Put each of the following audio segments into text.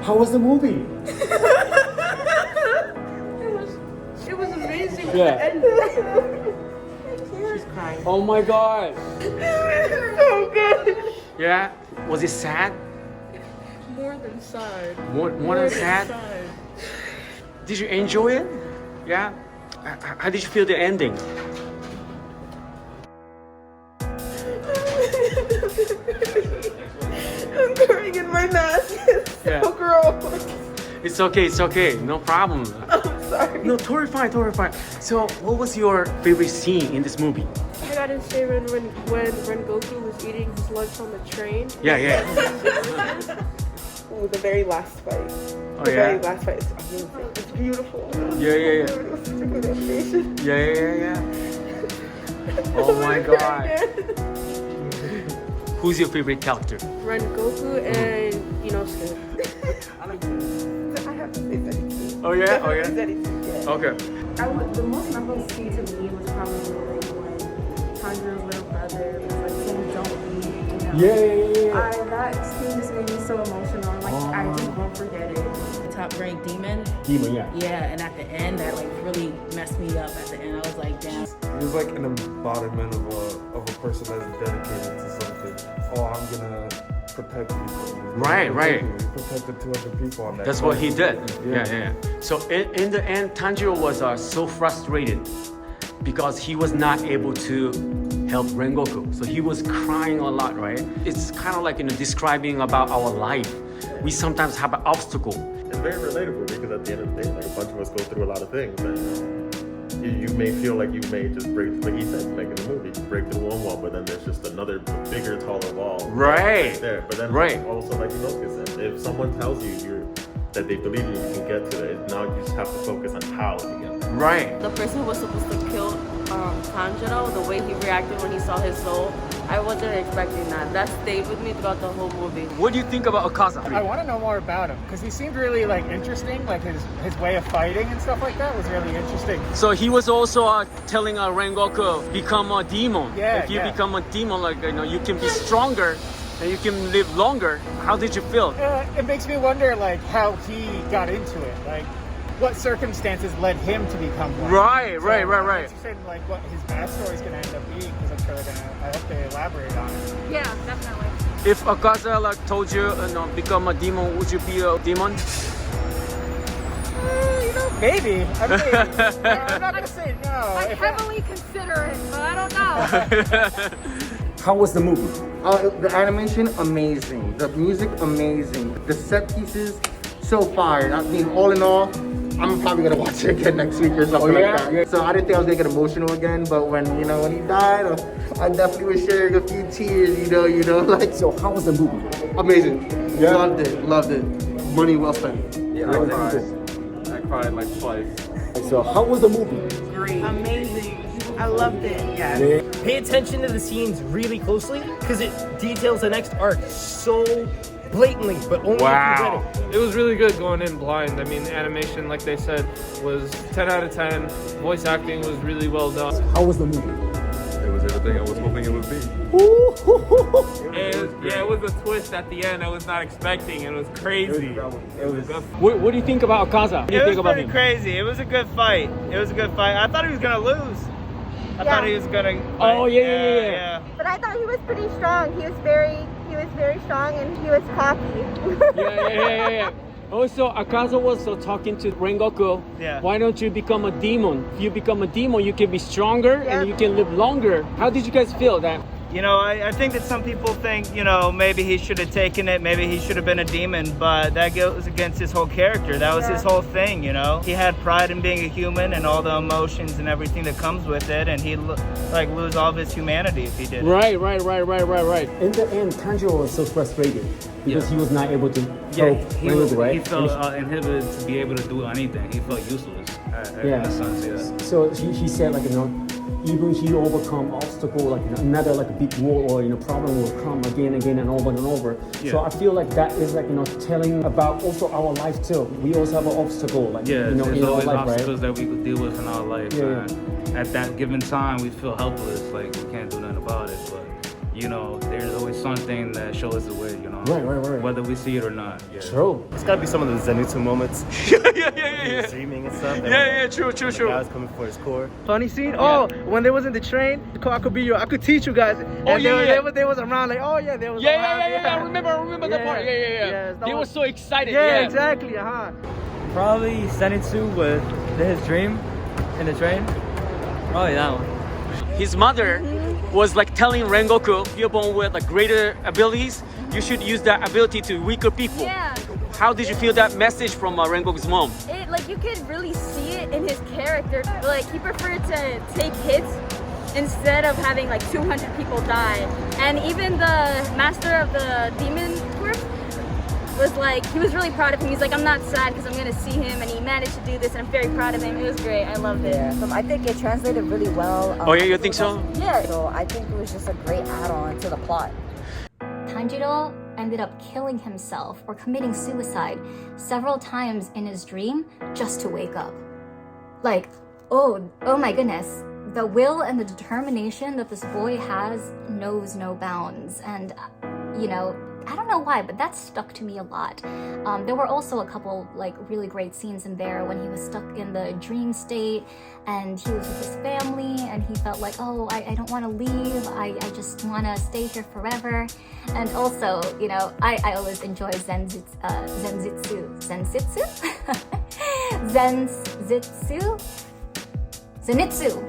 How was the movie? It was amazing. Yeah. And she's crying. Oh my god. So good. Yeah. Was it sad? More than sad. More than sad? Did you enjoy it? Yeah. How did you feel the ending? I'm crying in my mask. It's so gross. It's okay. No problem. I'm sorry. No, totally fine. So, what was your favorite scene in this movie? I gotta say when Rengoku was eating his lunch on the train. Yeah. Oh, the very last fight. Oh, the yeah? very last fight is amazing. It's beautiful. Yeah. It was such a good animation. Yeah. Oh my god. Who's your favorite character? Rengoku and Inosuke. I have to say Zetsu. Oh yeah? Zetsu, yeah. Okay. The most memorable scene to me was probably like when Tanjiro's little brother was like saying don't leave, you know? Yeah. That scene just made me so emotional. Like I just won't forget it. Top ranked demon. Demon, yeah. Yeah, and at the end that like really messed me up at the end. I was like, damn. It was like an embodiment of a person that's dedicated to something. Oh, I'm gonna protect people. Right. He protected 200 people on that. That's what he did. Yeah. So in the end, Tanjiro was so frustrated because he was not able to help Rengoku. So he was crying a lot, right? It's kind of like describing about our life. We sometimes have an obstacle. It's very relatable because at the end of the day, like a bunch of us go through a lot of things, and you may feel like you may just break, like he said, like in the movie, break through one wall, but then there's just another bigger, taller wall Right there. But then also, like Inosuke said, if someone tells you that they believe you can get to it, now you just have to focus on how to get there. Right. The person who was supposed to kill Tanjiro, the way he reacted when he saw his soul, I wasn't expecting that. That stayed with me throughout the whole movie. What do you think about Akaza? I want to know more about him because he seemed really like interesting. Like his way of fighting and stuff like that was really interesting. So he was also telling Rengoku become a demon. Yeah. If you become a demon, like you can be stronger and you can live longer. How did you feel? It makes me wonder like how he got into it. Like what circumstances led him to become one. Right. I'm interested in like what his backstory is going to end up being because I'm sure they're gonna. I hope they elaborate on it. Yeah, definitely. If Akaza told you become a demon, would you be a demon? Maybe. I'm not gonna say no. I heavily consider it, but I don't know. How was the movie? The animation, amazing. The music, amazing. The set pieces, so fire. I mean, all in all, I'm probably gonna watch it again next week or something like that. Yeah. So I didn't think I was gonna get emotional again, but when he died, I definitely was sharing a few tears. You know, like. So how was the movie? Amazing. Yeah. Loved it. Money well spent. Yeah, I cried like twice. So how was the movie? Great. Amazing. I loved it. Yeah. Pay attention to the scenes really closely because it details the next arc so blatantly, but only if you get it. It was really good going in blind. I mean, the animation, like they said, was 10 out of 10. Voice acting was really well done. How was the movie? It was everything I was hoping it would be. It was a twist at the end I was not expecting. It was crazy. What do you think about Akaza? What do you think about him? Crazy. It was a good fight. I thought he was gonna lose. I thought he was gonna. Oh yeah. But I thought he was pretty strong. He was very strong and he was cocky. Yeah. Also, Akaza was talking to Rengoku. Yeah. Why don't you become a demon? If you become a demon, you can be stronger and you can live longer. How did you guys feel that? I think that some people think, maybe he should have taken it, maybe he should have been a demon, but that goes against his whole character. That was his whole thing, He had pride in being a human and all the emotions and everything that comes with it, and he'd lose all of his humanity if he did. Right. In the end, Tanjiro was so frustrated because he was not able to help Rengoku, right? He felt inhibited to be able to do anything. He felt useless. In a sense, So he said even he overcome obstacle another big wall or problem will come again and over. So I feel like that is telling about also our life too. We also have an obstacle there's in our always life, obstacles right? that we could deal with in our life. At that given time, we feel helpless, like we can't do nothing about it. But you know, there's always something that shows us the way, you know. Right. Whether we see it or not. Yeah. True. It's gotta be some of the Zenitsu moments. yeah. Dreaming and stuff. True. The guy was coming for his core. Funny scene. Oh, when they was in the train, I could teach you guys. And they was around like, oh yeah, they was around. I remember that part. Yeah. They were so excited. Yeah, exactly. Probably Zenitsu with his dream in the train. Probably that one. His mother was like telling Rengoku, you're born with like greater abilities. You should use that ability to weaker people. Yeah. How did you feel that message from Rengoku's mom? It like you could really see it in his character. Like he preferred to take hits instead of having like 200 people die. And even the master of the demon corps was like, he was really proud of him. He's like, I'm not sad because I'm gonna see him, and he managed to do this, and I'm very proud of him. It was great. I loved it. Yeah, I think it translated really well. Oh yeah, you think so? Yeah. So I think it was just a great add-on to the plot. Tanjiro ended up killing himself or committing suicide several times in his dream just to wake up. Like, oh my goodness. The will and the determination that this boy has knows no bounds. And, you know, I don't know why, but that stuck to me a lot. There were also a couple like really great scenes in there when he was stuck in the dream state and he was with his family and he felt like, oh, I don't want to leave. I just want to stay here forever. And also, you know, I always enjoy Zenitsu.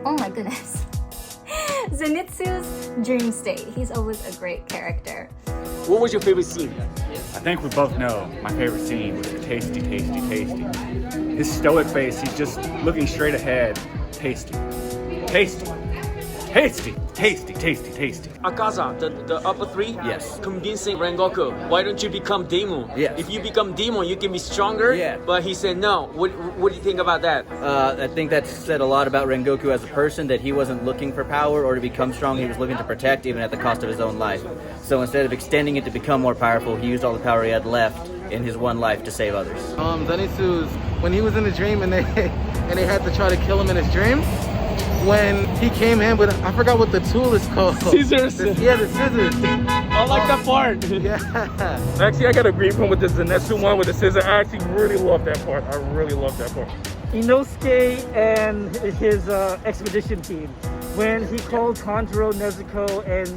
Oh my goodness. Zenitsu's dream state. He's always a great character. What was your favorite scene? I think we both know my favorite scene was tasty. His stoic face, he's just looking straight ahead. Tasty. Akaza, the upper three? Yes. Convincing Rengoku, why don't you become demon? Yes. If you become demon, you can be stronger. Yeah. But he said no. What do you think about that? I think that said a lot about Rengoku as a person, that he wasn't looking for power or to become strong. He was looking to protect, even at the cost of his own life. So instead of extending it to become more powerful, he used all the power he had left in his one life to save others. Zenitsu's, when he was in the dream and they had to try to kill him in his dream, when he came in with, I forgot what the tool is called. Scissors. The scissors. I like that part. Yeah. Actually, I gotta agree with him with the Zenitsu one with the scissor. I actually really love that part. I really love that part. Inosuke and his expedition team, when he called Tanjiro, Nezuko, and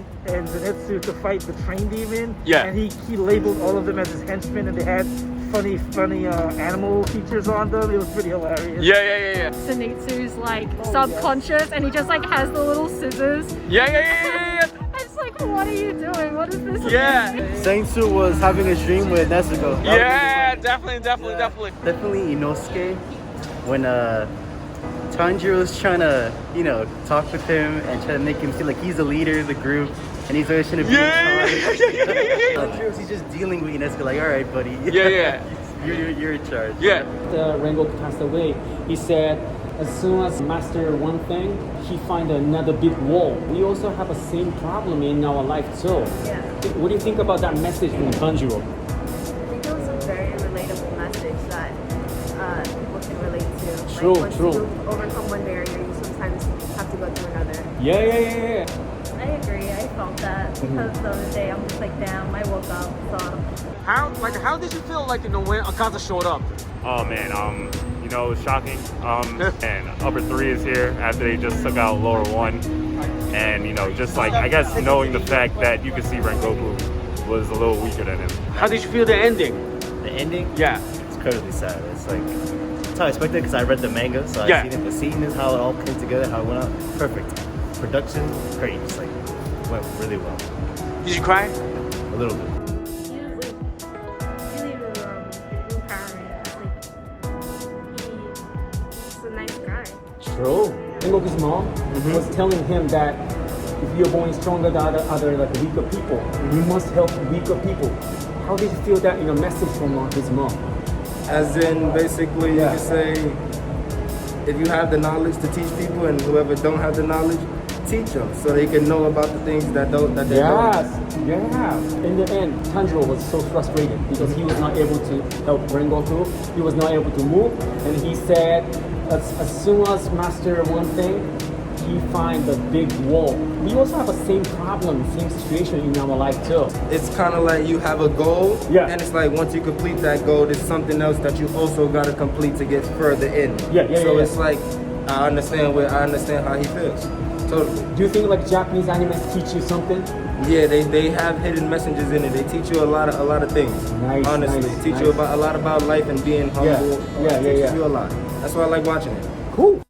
Zenitsu to fight the train demon, and he labeled all of them as his henchmen, and they had funny animal features on them. It was pretty hilarious. Yeah. Zenitsu's like subconscious, and he just like has the little scissors. Yeah. It's like, what are you doing? What is this? Yeah. Zenitsu was having a dream with Nezuko. Yeah, definitely. Definitely Inosuke. When Tanjiro's trying to, you know, talk with him and try to make him feel like he's the leader of the group and he's always trying to be in charge. Tanjiro's, he's just dealing with Inosuke like, all right, buddy. Yeah. You're in charge. Yeah. After Rengoku passed away, he said, as soon as master one thing, he find another big wall. We also have the same problem in our life too. Yeah. What do you think about that message from Tanjiro? I think it was a very relatable message that people can relate to. True, like, once true. you overcome one barrier, you sometimes have to go through another. Yeah. I agree. I felt that because the other day I'm just like, damn, I woke up, so. How did you feel like, you know, when Akaza showed up? Oh man, you know, it was shocking. And upper 3 is here after they just took out lower 1. And, you know, just like, I guess knowing the fact that you could see Rengoku was a little weaker than him. How did you feel the ending? The ending? Yeah. It's incredibly sad. It's like, it's how I expected because I read the manga, so Yeah. I seen it. But seeing this, how it all came together, how it went out, perfect. Production, great. Just like, went really well. Did you cry? A little bit. Really empowering. He's a nice guy. True. Rengoku's mom was telling him that if you're born stronger than other like weaker people, you must help weaker people. How did you feel that in a message from his mom? As in, basically, you can say, if you have the knowledge to teach people, and whoever don't have the knowledge, teach them so they can know about the things that they don't. Yeah. In the end, Tanjiro was so frustrated because he was not able to help Rengoku. He was not able to move, and he said, as soon as master one thing, he find the big wall. We also have the same problem, same situation in our life too. It's kind of like you have a goal, Yeah. and it's like once you complete that goal, there's something else that you also got to complete to get further in. So it's like I understand how he feels. Totally. Do you think like Japanese animes teach you something? Yeah, they have hidden messages in it. They teach you a lot of things. Nice, honestly, nice, teach you a lot about life and being humble. Yeah. Teaches you a lot. That's why I like watching it. Cool.